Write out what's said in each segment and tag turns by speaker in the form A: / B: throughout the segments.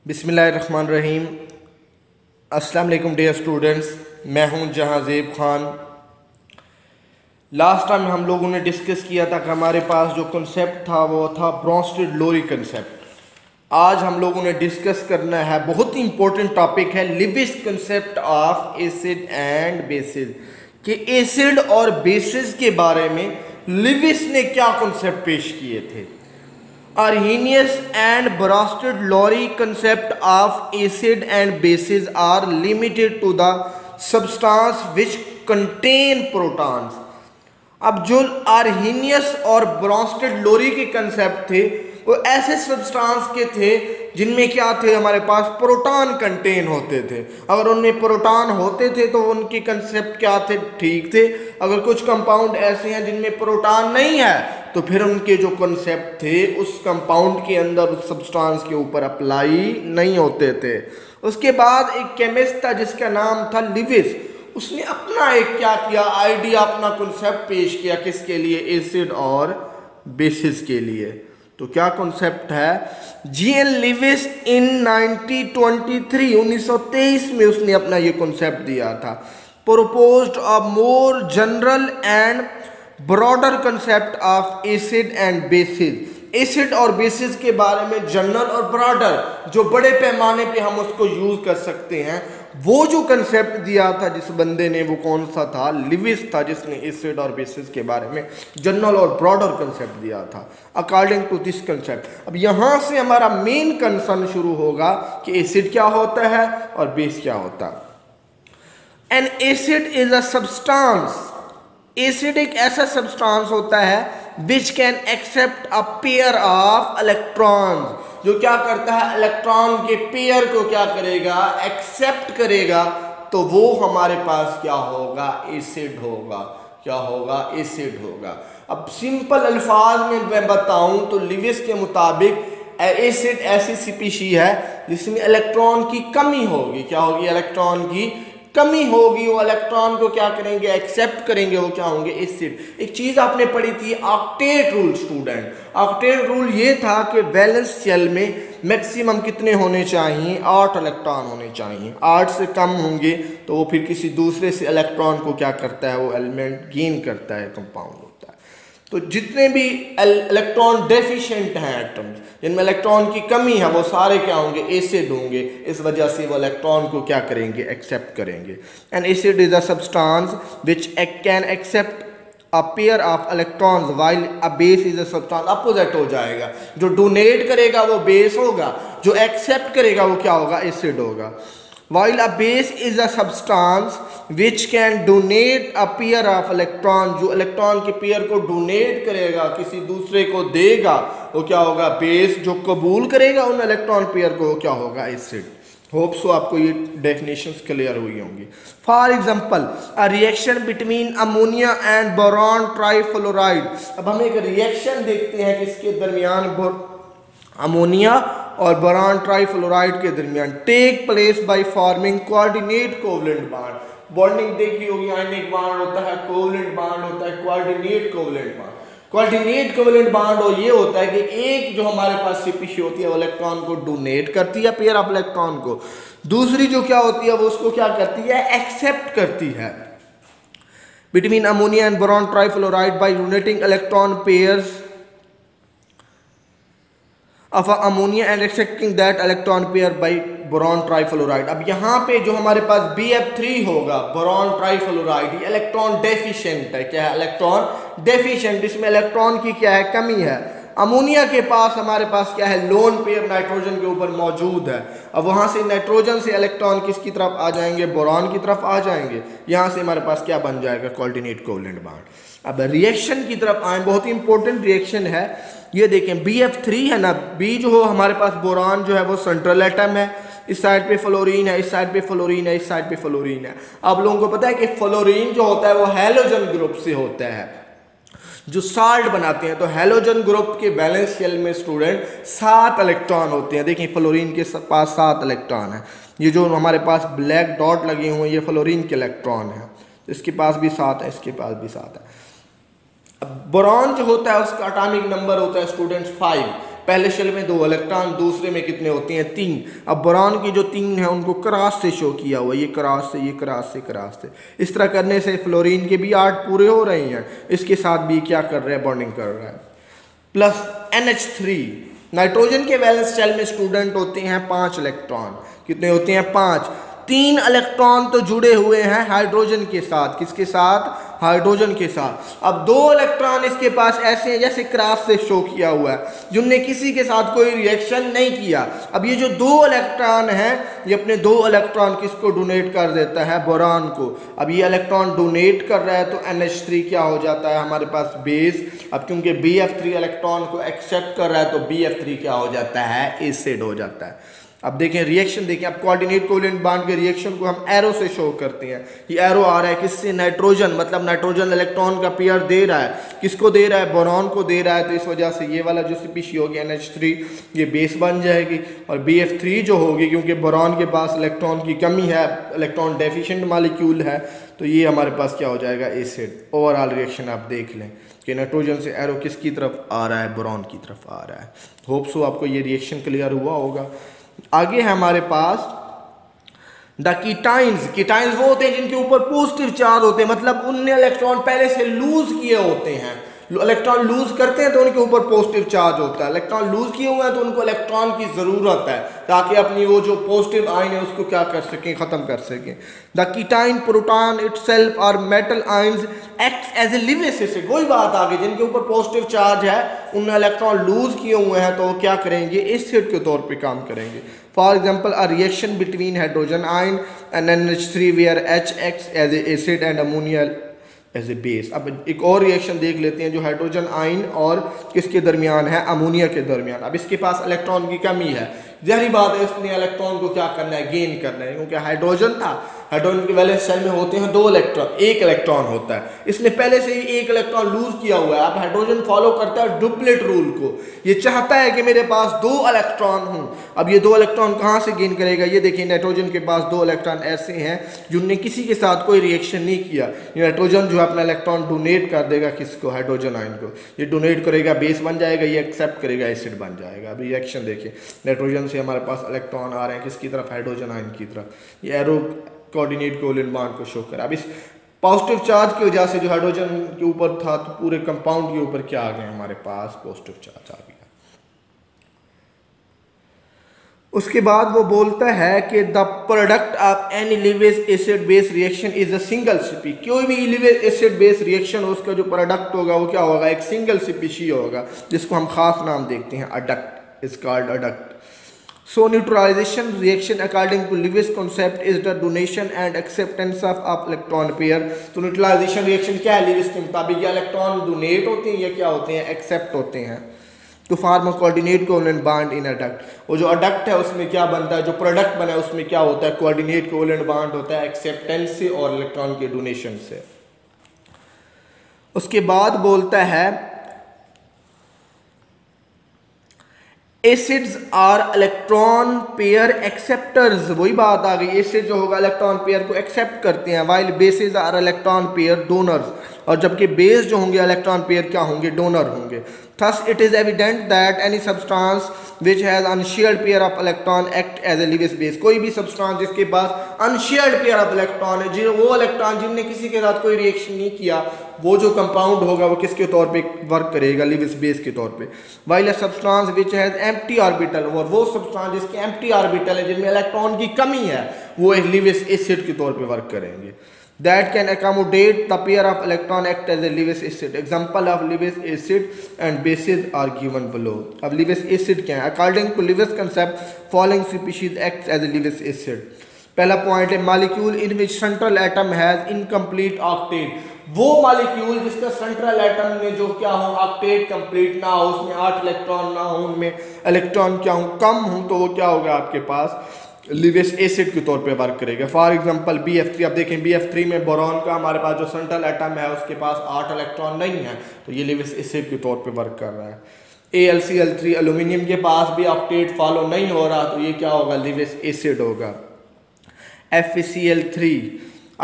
A: बिस्मिल्लाहिर्रहमानिर्रहीम। अस्सलाम वालेकुम डियर स्टूडेंट्स, मैं हूं जहांज़ेब खान। लास्ट टाइम हम लोगों ने डिस्कस किया था कि हमारे पास जो कॉन्सेप्ट था वो था ब्रोंस्टेड-लोरी कॉन्सेप्ट। आज हम लोगों ने डिस्कस करना है, बहुत ही इंपॉर्टेंट टॉपिक है, Lewis concept of acid and bases, कि एसिड और बेसिस के बारे में लिविस ने क्या कॉन्सेप्ट पेश किए थे। Arrhenius and Bronsted-Lowry concept of acid and bases are limited to the substance which contain protons। अब जो Arrhenius और Bronsted-Lowry के कंसेप्ट थे वो ऐसे सब्सटेंस के थे जिनमें क्या थे, हमारे पास प्रोटॉन कंटेन होते थे। अगर उनमें प्रोटॉन होते थे तो उनके कंसेप्ट क्या थे, ठीक थे। अगर कुछ कंपाउंड ऐसे हैं जिनमें प्रोटॉन नहीं है तो फिर उनके जो कंसेप्ट थे उस कंपाउंड के अंदर, उस सब्सटेंस के ऊपर अप्लाई नहीं होते थे। उसके बाद एक केमिस्ट था जिसका नाम था लिविस। उसने अपना एक क्या किया, आइडिया, अपना कंसेप्ट पेश किया, किसके लिए, एसिड और बेसिस के लिए। तो क्या कॉन्सेप्ट है, जीएन लिविस इन 1923 में उसने अपना ये कॉन्सेप्ट दिया था। Proposed a more general and broader concept of acid and bases. Acid और बेसिस के बारे में जनरल और ब्रॉडर, जो बड़े पैमाने पे हम उसको यूज कर सकते हैं, वो जो कंसेप्ट दिया था जिस बंदे ने, वो कौन सा था, लिविस था, जिसने एसिड और बेसिस के बारे में जनरल और ब्रॉडर कंसेप्ट दिया था। अकॉर्डिंग टू दिस कंसेप्ट अब यहाँ से हमारा मेन कंसर्न शुरू होगा कि एसिड क्या होता है और बेस क्या होता है। An acid is a substance, acid एक ऐसा सब्सटेंस होता है which can accept a pair of electron, जो क्या करता है, इलेक्ट्रॉन के पेयर को क्या करेगा, एक्सेप्ट करेगा। तो वो हमारे पास क्या होगा, एसिड होगा। क्या होगा, एसिड होगा। अब सिंपल अल्फाज में मैं बताऊं तो लिविस के मुताबिक एसिड ऐसी स्पीशी है जिसमें इलेक्ट्रॉन की कमी होगी। क्या होगी, इलेक्ट्रॉन की कमी होगी। वो इलेक्ट्रॉन को क्या करेंगे, एक्सेप्ट करेंगे, वो क्या होंगे, एसिड। एक चीज आपने पढ़ी थी, octet rule student. Octet rule ये था कि वैलेंस शेल में मैक्सिमम कितने होने चाहिए, 8 इलेक्ट्रॉन होने चाहिए। 8 से कम होंगे तो वो फिर किसी दूसरे से इलेक्ट्रॉन को क्या करता है, वो एलिमेंट गेन करता है, कंपाउंड होता है। तो जितने भी इलेक्ट्रॉन डेफिशिएंट हैं एटम्स, जिनमें इलेक्ट्रॉन की कमी है, वो सारे क्या होंगे, एसिड होंगे। इस वजह से वो इलेक्ट्रॉन को क्या करेंगे, एक्सेप्ट करेंगे। And acid is a substance which can accept a pair of electrons while a base is a substance. Opposite हो जाएगा, जो डोनेट करेगा वो बेस होगा, जो एक्सेप्ट करेगा वो क्या होगा, एसिड होगा। While a base is a substance which can donate a pair of electron, जो इलेक्ट्रॉन के पेयर को डोनेट करेगा, किसी दूसरे को देगा, वो क्या होगा, बेस। जो कबूल करेगा उन इलेक्ट्रॉन पेयर को, वो क्या होगा, एसिड। होप सो आपको ये डेफिनेशंस क्लियर हुई होंगी। For example a reaction between ammonia and boron trifluoride. अब हम एक रिएक्शन देखते हैं किसके दरमियान, अमोनिया और बोरॉन ट्राइफ्लोराइड के दरमियान। Take place by forming coordinate covalent bond. Bonding देखी होगी, आयनिक बॉन्ड होता है, कोवलेंट बॉन्ड होता है, coordinate covalent bond. Coordinate covalent bond और ये होता है कि एक जो हमारे पास स्पीशी होती है वो इलेक्ट्रॉन को डोनेट करती है, पेयर ऑफ इलेक्ट्रॉन को। दूसरी जो क्या होती है वो उसको क्या करती है, एक्सेप्ट करती है। Between ammonia and boron trifluoride by donating electron pairs of ammonia and accepting that electron pair by boron trifluoride. अब यहाँ पे जो हमारे पास BF3 होगा, बोरॉन ट्राइफ्लोराइड, ये इलेक्ट्रॉन डेफिशिएंट है। क्या है, इलेक्ट्रॉन डेफिशिएंट, इसमें इलेक्ट्रॉन की क्या है, कमी है। अमोनिया के पास हमारे पास क्या है, लोन पेयर नाइट्रोजन के ऊपर मौजूद है। अब वहाँ से नाइट्रोजन से इलेक्ट्रॉन किसकी तरफ आ जाएंगे, बोरॉन की तरफ आ जाएंगे। यहाँ से हमारे पास क्या बन जाएगा, कोऑर्डिनेट कोवलेंट बॉन्ड। अब रिएक्शन की तरफ आए, बहुत ही इंपॉर्टेंट रिएक्शन है। ये देखें BF3 है ना, बी जो हो हमारे पास बोरॉन जो है वो सेंट्रल एटम है, इस साइड पे फ्लोरीन है, इस साइड पे फ्लोरीन है, इस साइड पे फ्लोरीन है। आप लोगों को पता है कि फ्लोरीन जो होता है वो हैलोजन ग्रुप से होता है, जो साल्ट बनाते हैं। तो हैलोजन ग्रुप के बैलेंस शेल में स्टूडेंट 7 इलेक्ट्रॉन होते हैं। देखिए फ्लोरीन के पास 7 इलेक्ट्रॉन है। ये जो हमारे पास ब्लैक डॉट लगे हुए हैं ये फ्लोरीन के इलेक्ट्रॉन है। इसके पास भी 7 है, इसके पास भी 7 है। बोरॉन जो होता है उसका एटॉमिक नंबर होता है स्टूडेंट्स 5। पहले शेल में 2 इलेक्ट्रॉन, दूसरे में कितने होते हैं 3। अब बोरॉन की जो 3 है उनको क्रॉस से शो किया हुआ, ये क्रॉस से, ये क्रॉस से, क्रॉस से। इस तरह करने से फ्लोरीन के भी 8 पूरे हो रहे हैं, इसके साथ भी क्या कर रहे हैं, बॉन्डिंग कर रहा है। Plus NH3। नाइट्रोजन के वैलेंस शेल में स्टूडेंट होते हैं 5 इलेक्ट्रॉन। कितने होते हैं, 5। 3 इलेक्ट्रॉन तो जुड़े हुए हैं हाइड्रोजन के साथ। किसके साथ, हाइड्रोजन के साथ। अब 2 इलेक्ट्रॉन इसके पास ऐसे हैं जैसे क्रॉस से शो किया हुआ है, जिनने किसी के साथ कोई रिएक्शन नहीं किया। अब ये जो 2 इलेक्ट्रॉन हैं, ये अपने 2 इलेक्ट्रॉन किसको डोनेट कर देता है, बोरॉन को। अब ये इलेक्ट्रॉन डोनेट कर रहा है तो NH3 क्या हो जाता है हमारे पास, बेस। अब क्योंकि BF3 इलेक्ट्रॉन को एक्सेप्ट कर रहा है तो BF3 क्या हो जाता है, एसिड हो जाता है। अब देखें रिएक्शन, देखें अब कोऑर्डिनेट कोवेलेंट बॉन्ड के रिएक्शन को हम एरो से शो करते हैं। ये एरो आ रहा है किससे, नाइट्रोजन, मतलब नाइट्रोजन इलेक्ट्रॉन का पेयर दे रहा है। किसको दे रहा है, बोरॉन को दे रहा है। तो इस वजह से ये वाला जो स्पीशीज होगी NH3, ये बेस बन जाएगी। और BF3 जो होगी, क्योंकि बोरॉन के पास इलेक्ट्रॉन की कमी है, इलेक्ट्रॉन डेफिशिएंट मॉलिक्यूल है, तो ये हमारे पास क्या हो जाएगा, एसिड। ओवरऑल रिएक्शन आप देख लें कि नाइट्रोजन से एरो किसकी तरफ आ रहा है, बोरॉन की तरफ आ रहा है। होप सो आपको ये रिएक्शन क्लियर हुआ होगा। आगे है हमारे पास द कीटाइंस। कीटाइंस वो होते हैं जिनके ऊपर पॉजिटिव चार्ज होते हैं, मतलब उनने इलेक्ट्रॉन पहले से लूज किए होते हैं। इलेक्ट्रॉन लूज करते हैं तो उनके ऊपर पॉजिटिव चार्ज होता है। इलेक्ट्रॉन लूज किए हुए हैं तो उनको इलेक्ट्रॉन की ज़रूरत है ताकि अपनी वो जो पॉजिटिव आयन है उसको क्या कर सकें, ख़त्म कर सकें। द कीटाइन, प्रोटॉन इटसेल्फ और metal ions act as a Lewis acid. वही बात आ गई, जिनके ऊपर पॉजिटिव चार्ज है उनने इलेक्ट्रॉन लूज किए हुए हैं तो वो क्या करेंगे, एसिड के तौर पर काम करेंगे। For example a reaction between hydrogen ion and NH3 where H acts as a acid and ammonia as a base. अब एक और रिएक्शन देख लेते हैं जो हाइड्रोजन आयन और किसके दरमियान है, अमोनिया के दरमियान। अब इसके पास इलेक्ट्रॉन की कमी है, ज़ाहिर बात है इसने इलेक्ट्रॉन को क्या करना है, गेन करना है। क्योंकि हाइड्रोजन था, हाइड्रोजन के वैलेंस शेल में होते हैं 2 इलेक्ट्रॉन, 1 इलेक्ट्रॉन होता है। इसने पहले से ही 1 इलेक्ट्रॉन लूज किया हुआ है। अब हाइड्रोजन फॉलो करता है डुप्लेट रूल को, ये चाहता है कि मेरे पास 2 इलेक्ट्रॉन हों। अब ये 2 इलेक्ट्रॉन कहाँ से गेन करेगा, ये देखिए नाइट्रोजन के पास 2 इलेक्ट्रॉन ऐसे हैं जिनने किसी के साथ कोई रिएक्शन नहीं किया। ये नाइट्रोजन जो है अपना इलेक्ट्रॉन डोनेट कर देगा किसको, हाइड्रोजन आयन को। ये डोनेट करेगा, बेस बन जाएगा, ये एक्सेप्ट करेगा, एसिड बन जाएगा। अब रिएक्शन देखिए, नाइट्रोजन से हमारे पास इलेक्ट्रॉन आ रहे हैं किसकी तरफ, हाइड्रोजन आयन की तरफ। ये एरो कोऑर्डिनेट कोवेलेंट बॉन्ड को शो कर। अब इस पॉजिटिव चार्ज की वजह से जो हाइड्रोजन के ऊपर था तो पूरे कंपाउंड के ऊपर क्या आ गया, हमारे पास पॉजिटिव चार्ज आ गया। उसके बाद वो बोलता है कि the product of any Lewis acid base reaction is a single species. कोई भी लिविस एसिड बेस रिएक्शन उसका जो प्रोडक्ट होगा वो क्या होगा, एक सिंगल स्पीशी होगा, जिसको हम खास नाम देखते हैं adduct, is called adduct. So neutralization reaction according to Lewis concept is the donation and acceptance of electron pair। तो न्यूट्रलाइजेशन रिएक्शन क्या है, लिविस के मुताबिक या इलेक्ट्रॉन डोनेट होते हैं या क्या होते हैं, एक्सेप्ट होते हैं। तो form coordinate covalent bond in adduct. वो जो अडक्ट है उसमें क्या बनता है, जो प्रोडक्ट बना है उसमें क्या होता है, कोऑर्डिनेट कोवेलेंट बॉन्ड होता है एक्सेप्टेंस से और इलेक्ट्रॉन के डोनेशन से। उसके बाद बोलता है acids are electron pair acceptors. वही बात आ गई, एसिड जो होगा इलेक्ट्रॉन पेयर को एक्सेप्ट करते हैं, while bases are electron pair donors. और जबकि बेस जो होंगे इलेक्ट्रॉन पेयर क्या होंगे, डोनर होंगे। Thus it is evident that any substance which has unshared pair of electron act as a Lewis base। कोई भी सब्सटेंस जिसके पास अनशेयर्ड पेयर ऑफ इलेक्ट्रॉन है, जो वो इलेक्ट्रॉन जिनने किसी के साथ कोई रिएक्शन नहीं किया, वो जो कंपाउंड होगा वो किसके तौर पे वर्क करेगा, लिविस बेस के तौर पे। While a substance which has empty orbital, और वो सब्सटेंस जिसके एम्प्टी ऑर्बिटल है, जिनमें इलेक्ट्रॉन की कमी है, वो एक लिविस एसिड के तौर पे वर्क करेंगे। That can accommodate the pair of electron act as a Lewis acid। Example of Lewis acid and bases are given below। अब Lewis acid क्या है, according to Lewis concept following species acts as a Lewis acid। पहला point है molecule in which central atom has incomplete octet. वो molecule जिसका central atom में जो क्या हो, ऑक्टेट कंप्लीट ना हो, उसमें 8 इलेक्ट्रॉन ना हो, उनमें इलेक्ट्रॉन क्या हो, कम हो, तो वो क्या होगा आपके पास लिविस एसिड के तौर पे वर्क करेगा। For example BF3। अब देखें BF3 में बोरॉन का हमारे पास जो सेंट्रल एटम है उसके पास 8 इलेक्ट्रॉन नहीं है, तो ये लिविस एसिड के तौर पे वर्क कर रहा है। AlCl3 एल्यूमिनियम के पास भी ऑक्टेट फॉलो नहीं हो रहा, तो ये क्या होगा, लिविस एसिड होगा। FeCl3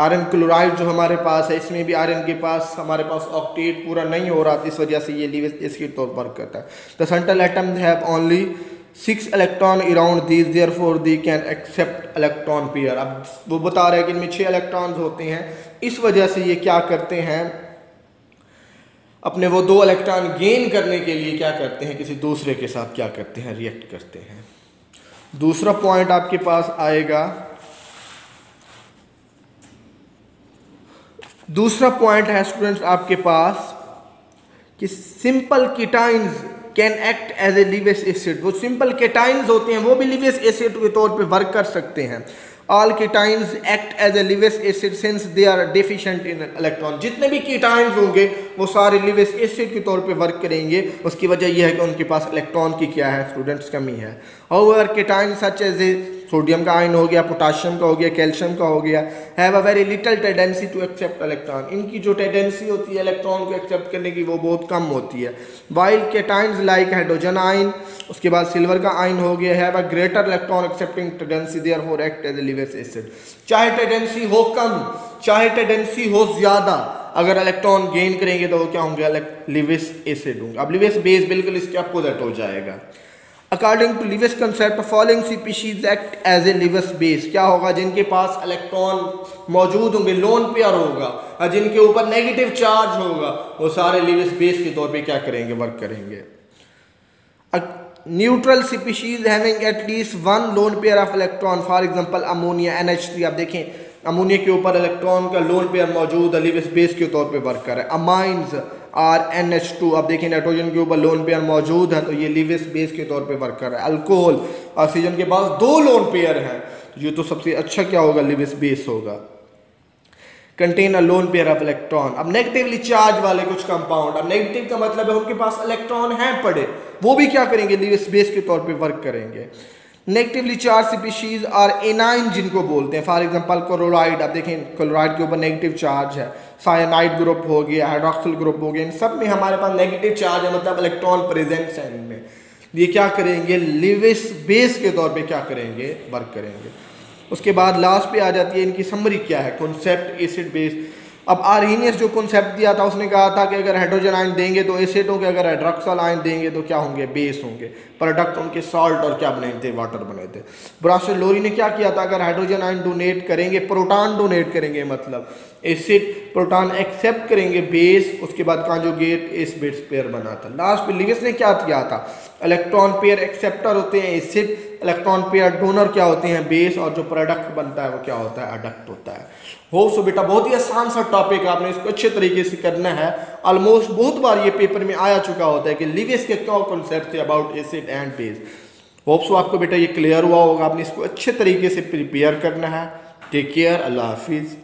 A: आयरन क्लोराइड जो हमारे पास है, इसमें भी आयरन के पास हमारे पास ऑक्टेट पूरा नहीं हो रहा, इस वजह से ये लीविस एसिड तौर पर करता है। The central atom have only 6 electron around these, therefore they can accept electron pair. अब वो बता रहे हैं कि इनमें 6 इलेक्ट्रॉन्स होते हैं, इस वजह से ये क्या करते हैं, अपने वो 2 इलेक्ट्रॉन गेन करने के लिए क्या करते हैं, किसी दूसरे के साथ क्या करते हैं, रिएक्ट करते हैं। दूसरा पॉइंट आपके पास आएगा, दूसरा पॉइंट है स्टूडेंट्स आपके पास कि simple cations can act as a Lewis acid. वो सिंपल कीटाइंस होते हैं वो भी लीवियस एसिड के तौर पे वर्क कर सकते हैं। All cations act as a Lewis acid since they are deficient in electron. जितने भी कीटाइंस होंगे वो सारे लीवियस एसिड के तौर पे वर्क करेंगे। उसकी वजह यह है कि उनके पास इलेक्ट्रॉन की क्या है स्टूडेंट्स, कमी है। However cations such as a sodium का आयन हो गया, पोटाशियम का हो गया, कैल्शियम का हो गया, have a very little tendency to accept electron. इनकी जो टेंडेंसी होती है इलेक्ट्रॉन को एक्सेप्ट करने की वो बहुत कम होती है। While cations like hydrogen ion, उसके बाद सिल्वर का आयन हो गया, have a greater electron accepting tendency, therefore act as a Lewis acid. चाहे टेंडेंसी हो कम, चाहे टेंडेंसी हो ज्यादा, अगर इलेक्ट्रॉन गेन करेंगे तो वो क्या होंगे, लीवियस एसिड होंगे। अब लीवियस बेस बिल्कुल इसके अपोजिट हो जाएगा। According to Lewis concept following species act as a Lewis base. क्या होगा, जिनके पास इलेक्ट्रॉन मौजूद होंगे, लोन पेयर होगा, और जिनके ऊपर नेगेटिव चार्ज होगा, वो सारे लीवियस बेस के तौर पे क्या करेंगे, वर्क करेंगे। Neutral species having at least 1 lone pair of electron, for example ammonia NH3। आप देखें अमोनिया के ऊपर इलेक्ट्रॉन का लोन पेयर मौजूद है, लीवियस बेस के तौर पे वर्क कर रहा है। अमाइंस और NH2, अब देखिए नाइट्रोजन के ऊपर लोन पेयर मौजूद है तो ये लीवियस बेस के तौर पे वर्क कर रहा है। अल्कोहल, ऑक्सीजन के पास 2 लोन पेयर हैं, ये तो सबसे अच्छा क्या होगा, लीवियस बेस होगा। Contain a lone pair of electron. अब नेगेटिवली चार्ज वाले कुछ कंपाउंड, अब नेगेटिव का मतलब है उनके पास इलेक्ट्रॉन हैं पड़े, वो भी क्या करेंगे, लीवियस बेस के तौर पे वर्क करेंगे। नेगेटिवली चार्ज स्पीशीज और एनाइन जिनको बोलते हैं, फॉर एग्जांपल क्लोराइड। आप देखें क्लोराइड के ऊपर नेगेटिव चार्ज है, साइनाइड ग्रुप हो गया, हाइड्रोक्सिल ग्रुप हो गया, इन सब में हमारे पास नेगेटिव चार्ज है, मतलब इलेक्ट्रॉन प्रेजेंट है इनमें। ये क्या करेंगे, लीवियस बेस के तौर पे क्या करेंगे, वर्क करेंगे। उसके बाद लास्ट पे आ जाती है इनकी समरी क्या है, कॉन्सेप्ट एसिड बेस। अब आर्हेनियस जो कॉन्सेप्ट दिया था उसने कहा था कि अगर हाइड्रोजन आयन देंगे तो एसिड होंगे, अगर हाइड्रोक्साइल आयन देंगे तो क्या होंगे, बेस होंगे। प्रोडक्ट उनके सॉल्ट और क्या बने थे, वाटर बने थे। ब्रासोलोरी ने क्या किया था, अगर हाइड्रोजन आयन डोनेट करेंगे, प्रोटॉन डोनेट करेंगे, मतलब एसिड प्रोटॉन एक्सेप्ट करेंगे बेस, उसके बाद कॉन्जुगेट एस बेस पेयर बना था। लास्ट पे लीवियस ने क्या किया था, इलेक्ट्रॉन पेयर एक्सेप्टर होते हैं एसिड, इलेक्ट्रॉन पेयर डोनर क्या होते हैं बेस, और जो प्रोडक्ट बनता है वो क्या होता है, अडक्ट होता है। हो सो बेटा बहुत ही आसान सा टॉपिक, आपने इसको अच्छे तरीके से करना है। ऑलमोस्ट बहुत बार ये पेपर में आया चुका होता है कि लीवियस के क्या कॉन्सेप्ट थे about acid and base. Hope so आपको बेटा ये क्लियर हुआ होगा, आपने इसको अच्छे तरीके से प्रिपेयर करना है। टेक केयर, अल्लाह हाफिज़।